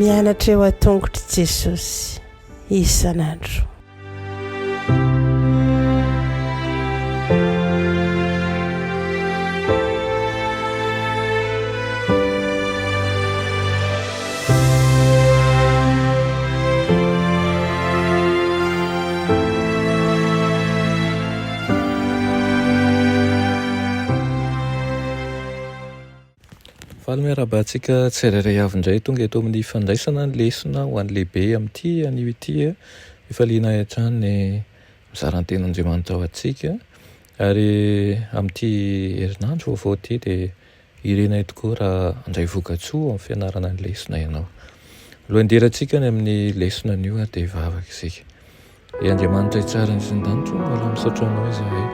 mianatra eo a-tongotry Jesosy isan'andro. Faly miarabantsika tsirairay avy indray tonga eto amin'ny fandraisana ny lesona ho an'ny lehibe amin'ity anio ity efa liana hatrany ny mizaran-ten'Andriamanitra ao antsika ary amin'ity herinandro vaovao ity dia irenay tokoa raha andray vokatsoa amin'ny fianarana ny lesona ianao. Aloha handerantsika ny amin'ny lesona anio dia hivavaka isika. Andriamanitra tsara ny isan'andro mbola misaotra anao izahay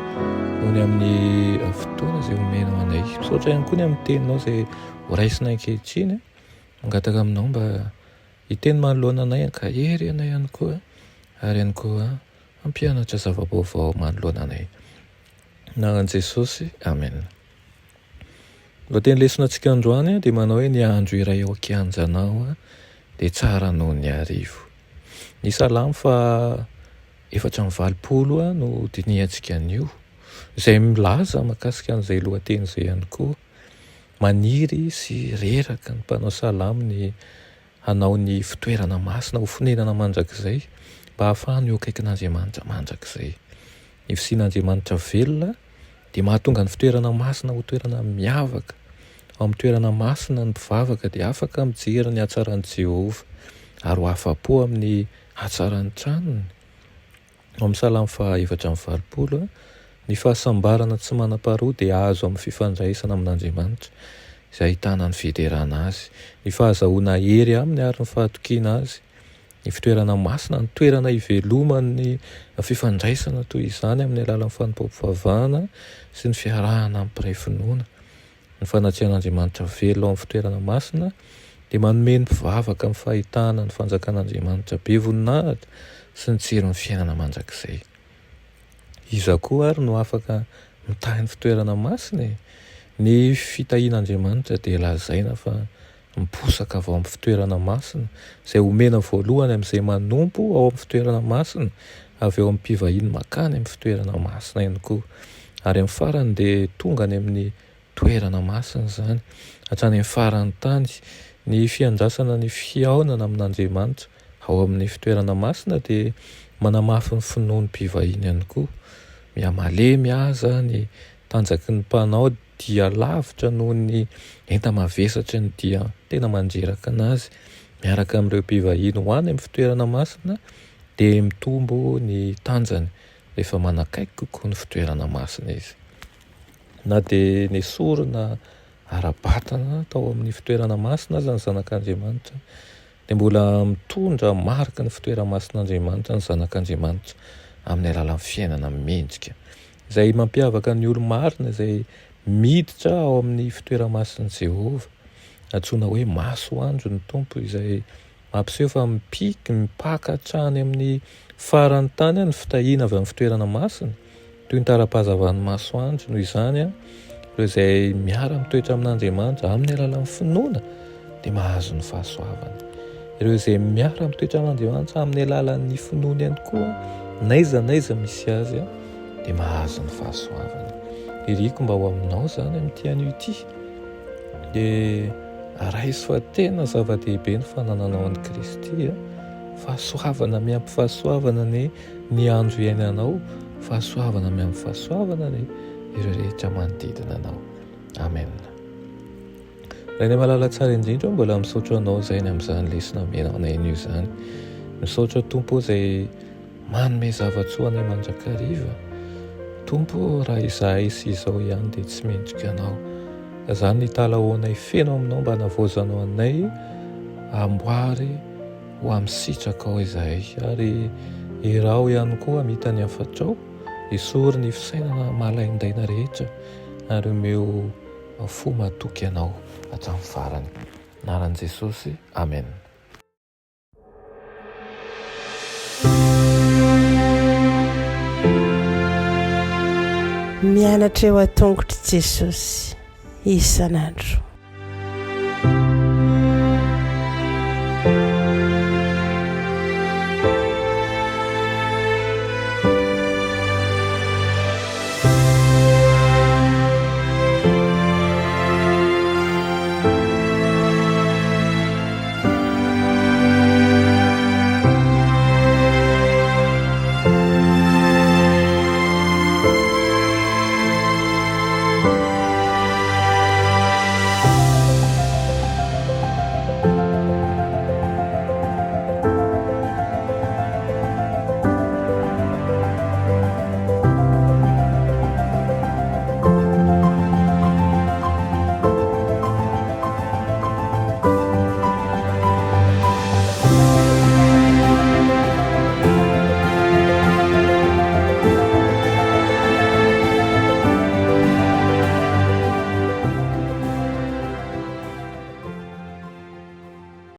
noho ny amin'ny fotoana izay omenao anay. Misaotra ihany koa ny amin'ny teninao izay horaisina ankehitriny mangataka aminao mba hiteny manoloana anay ankahery anay ihany koa ary ihany koa hampianatra zava-baovao manoloana anay. Naran'i Jesosy, amen. Lohateny lesonantsika androany dia manao hoe ny andro iray ao an-kianjanao dia tsara noho ny arivo. Ny salamo fa 420 no diniantsika an'io izay milaza makasika an'izay lohateny izay ihany koa. Maniry sy reraka ny mpanao salamo ny hanao ny fitoerana masina ho fonenana mandrakizay mba hahafahany eo akaikin'Andriamanitra mandrakizay. Ny fisian'Andriamanitra velona dia mahatonga ny fitoerana masina ho toerana miavaka. Ao amin'ny toerana masina ny mpivavaka dia afaka mijery ny hatsaran'i Jehovah ary ho afa-po amin'ny hatsaran'ny tranony. Ao amin'ny salamo fa 420 ny fahasambarana tsy manam-paharoa dia azo amin'ny fifandraisana amin'Andriamanitra izay ahitana ny fiderana azy. Ny fahazahoana hery aminy ary ny fahatokiana azy. Ny fitoerana masina ny toerana iveloman'ny fifandraisana toy izany amin'ny alalan'ny fanompam-pivavahana sy ny fiarahana amin'ny mpiray finoana. Ny fanatrian'Andriamanitra velona ao amin'ny fitoerana masina dia manome ny mpivavaka amin'ny fahitana ny fanjakan'Andriamanitra be voninahitra sy ny tsiron'ny fiainana mandrakizay. Iza koa ary no afaka mitahy ny fitoerana masina. Ny fitahian'Andriamanitra dia lazaina fa miposaka avy ao amin'ny fitoerana masina izay omena voalohany amin'izay manompo ao amin'ny fitoerana masina avy eo amin'ny mpivahiny makany amin'ny fitoerana masina ihany koa ary amin'ny farany dia tonga any amin'ny toerana masina izany hatrany amin'ny farany tany. Ny fiandrasana ny fihaonana amin'Andriamanitra ao amin'ny fitoerana masina dia manamafy ny finoan'ny mpivahiny ihany koa. Mihamale miaza ny tanjaky ny mpanao dia lavitra noho ny enta-mavesatra ny dia tena mandreraka anazy. Miaraka amin'ireo mpivahiny ho any amin'ny fitoerana masina dia mitombo ny tanjany rehefa manakaiky kokoa ny fitoerana masina izy. Na dia ny sorona ara-batana tao amin'ny fitoerana masina aza ny zanak'Andriamanitra dia mbola mitondra marika ny fitoerana masin'Andriamanitra ny zanak'Andriamanitra amin'ny alalan'ny fiainana mendrika izay mampiavaka ny olo-marina izay miditra ao amin'ny fitoerana masin'i Jehovah. Antsoina hoe masoandro ny tompo izay mampiseho fa mipiky mipaka hatrany amin'ny farany tany ny fitahiana avy amin'ny fitoerana masina toy ny tara-pahazavan'ny masoandro. Noho izany ireo izay miara mitoetra amin'Andriamanitra amin'ny alalan'ny finoana dia mahazo ny fahasoavana. Ireo izay miara mitoetra amin'Andriamanitra amin'ny alalan'ny finoana ihany koa naiza misy azy dia mahazo ny fahasoavana. Iriko mba ho aminao zany amin'ity anio ity dia raisy fa tena zava-dehibe ny fanananao an'i Kristy. Fahasoavana miampy fahasoavana ny andro iainanao, fahasoavana miampy fahasoavana ny ireo rehetra manodidina anao. Amen. Raha ny malala tsara indrindra mbola misaotra anao izay ny amin'izany lesona menao anay anio izany. Misaotra Tompo izay manome zavatsoa anay mandrakariva. Tompo, raha izahay sy izao ihany dia tsy mendrika anao. Izany ny talaonay feno aminao mba hanavozanao anay amboary ho amin'ny sitraka ao izahay ary irao ihany koa hamita ny afatrao isory ny fisainana malaindaina rehetra ary omeo fo matoky anao hatramin'ny farany. Anaran'i Jesosy, amen. mianatra eo an-tongotry Jesosy isan'andro.